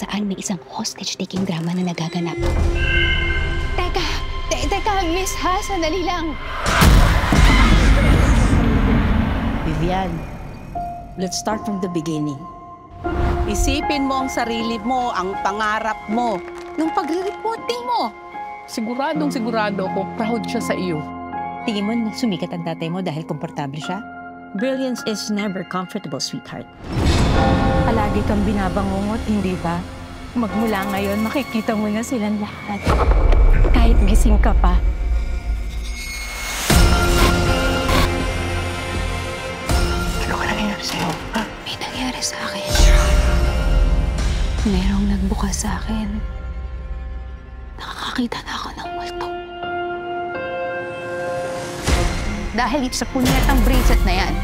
saan may isang hostage-taking drama na nagaganap. Teka, miss ha? Sandali lang. Vivian, let's start from the beginning. Isipin mo ang sarili mo, ang pangarap mo, yung pagre-reporting mo. Sigurado ako, proud siya sa iyo. Tingin mo sumikat ang tatay mo dahil komportable siya? Brilliance is never comfortable, sweetheart. Palagi kang binabangungot, hindi ba? Magmula ngayon, makikita mo na silang lahat. Kahit gising ka pa. Ano ka nangyayari sa'yo? May nangyari sa akin. Merong nagbukas sa akin. Nakakakita na ako ng multo. Dahil sa punyetang bracelet na yan.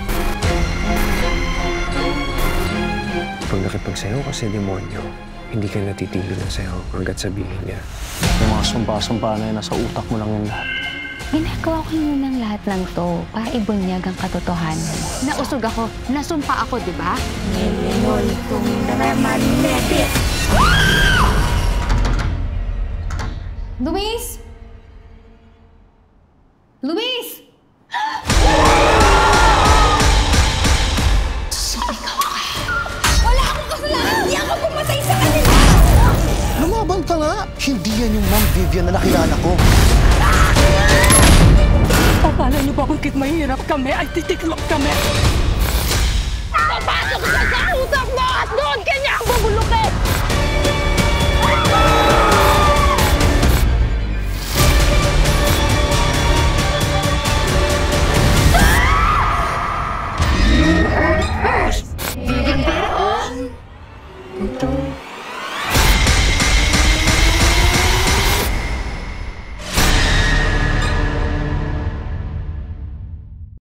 Pag nakipagsayaw ka sa demonyo, hindi ka natitigil na sayaw hanggat sabihin niya. Yung mga sumpa-sumpa na yun, nasa utak mo lang yung lahat. Ginagawa ko yun ng lahat ng to para ibunyag ang katotohanan. Nausog ako, nasumpa ako, di ba? Luis! Luis! Wala akong kasalanan! Hindi ako pumatay sa kanila! Lumaban ka nga! Hindi yan yung Ma'am Vivian na nakilala ko. Akala niyo ba bakit mahirap kami ay titiklop kami? Papasok siya sa utak mo at doon kanya ang bubulukin!